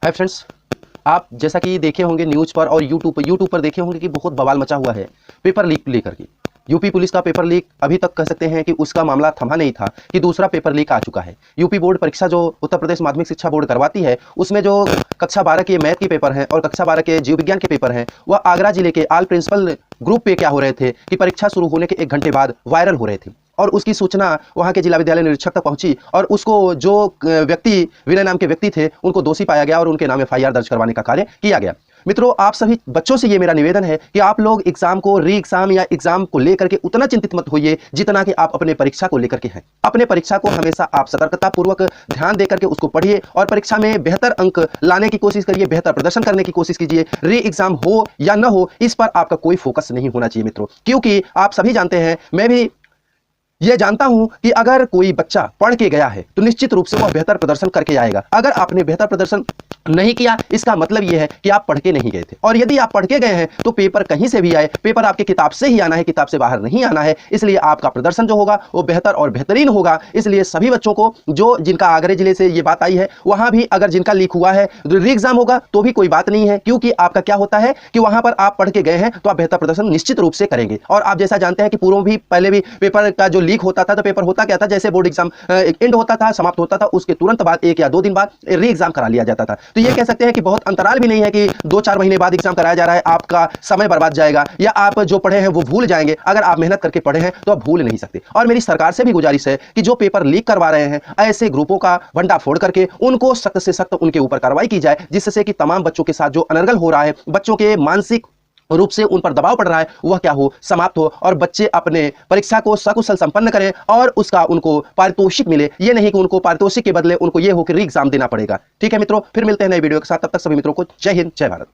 Hi friends, आप जैसा कि देखे होंगे न्यूज़ पर और यूट्यूब पर देखे होंगे कि बहुत बवाल मचा हुआ है पेपर लीक लेकर के। यूपी पुलिस का पेपर लीक अभी तक कह सकते हैं कि उसका मामला थमा नहीं था कि दूसरा पेपर लीक आ चुका है। यूपी बोर्ड परीक्षा जो उत्तर प्रदेश माध्यमिक शिक्षा बोर्ड करवाती है, उसमें जो कक्षा 12 के मैथ के पेपर हैं और कक्षा 12 के जीव विज्ञान के पेपर हैं, वह आगरा जिले के ऑल प्रिंसिपल ग्रुप पे क्या हो रहे थे कि परीक्षा शुरू होने के 1 घंटे बाद वायरल हो रहे थे। और उसकी सूचना वहां के जिला विद्यालय निरीक्षक तक पहुंची और उसको जो व्यक्ति विनय नाम के व्यक्ति थे उनको दोषी पाया गया और उनके नाम एफआईआर दर्ज करवाने का कार्य किया गया। मित्रों, आप सभी बच्चों से ये मेरा निवेदन है कि आप लोग एग्जाम को री एग्जाम या एग्जाम को लेकर के उतना चिंतित मत होइए जितना कि आप अपने परीक्षा को लेकर के हैं। अपने परीक्षा को हमेशा आप सतर्कता पूर्वक ध्यान देकर के उसको पढ़िए और परीक्षा में बेहतर अंक लाने की कोशिश करिए, बेहतर प्रदर्शन करने की कोशिश कीजिए। री एग्जाम हो या न हो, इस पर आपका कोई फोकस नहीं होना चाहिए मित्रों, क्योंकि आप सभी जानते हैं, मैं भी ये जानता हूं कि अगर कोई बच्चा पढ़ के गया है तो निश्चित रूप से वह बेहतर प्रदर्शन करके आएगा। अगर आपने बेहतर प्रदर्शन नहीं किया, इसका मतलब यह है कि आप पढ़ के नहीं गए थे। और यदि आप पढ़ के गए हैं तो पेपर कहीं से भी आए, पेपर आपके किताब से ही आना है, किताब से बाहर नहीं आना है। इसलिए आपका प्रदर्शन जो होगा वो बेहतर और बेहतरीन होगा। इसलिए सभी बच्चों को, जो जिनका आगरा जिले से ये बात आई है, वहां भी अगर जिनका लीक हुआ है री एग्जाम होगा तो भी कोई बात नहीं है, क्योंकि आपका क्या होता है कि वहां पर आप पढ़ के गए हैं तो आप बेहतर प्रदर्शन निश्चित रूप से करेंगे। और आप जैसा जानते हैं कि पूर्व भी पहले भी पेपर का जो लीक होता था तो पेपर होता क्या था, जैसे बोर्ड एग्जाम एंड होता था, समाप्त होता था, उसके तुरंत बाद 1 या 2 दिन बाद री एग्जाम करा लिया जाता था। तो ये कह सकते हैं कि बहुत अंतराल भी नहीं है कि 2-4 महीने बाद एग्जाम कराया जा रहा है, आपका समय बर्बाद जाएगा या आप जो पढ़े हैं वो भूल जाएंगे। अगर आप मेहनत करके पढ़े हैं तो आप भूल नहीं सकते। और मेरी सरकार से भी गुजारिश है कि जो पेपर लीक करवा रहे हैं, ऐसे ग्रुपों का भंडाफोड़ करके उनको सख्त से सख्त उनके ऊपर कार्रवाई की जाए, जिससे कि तमाम बच्चों के साथ जो अनर्गल हो रहा है, बच्चों के मानसिक रूप से उन पर दबाव पड़ रहा है, वह क्या हो, समाप्त हो और बच्चे अपने परीक्षा को सकुशल संपन्न करें और उसका उनको पारितोषिक मिले। ये नहीं कि उनको पारितोषिक के बदले उनको ये हो कि री एग्जाम देना पड़ेगा। ठीक है मित्रों, फिर मिलते हैं नए वीडियो के साथ। तब तक सभी मित्रों को जय हिंद, जय भारत।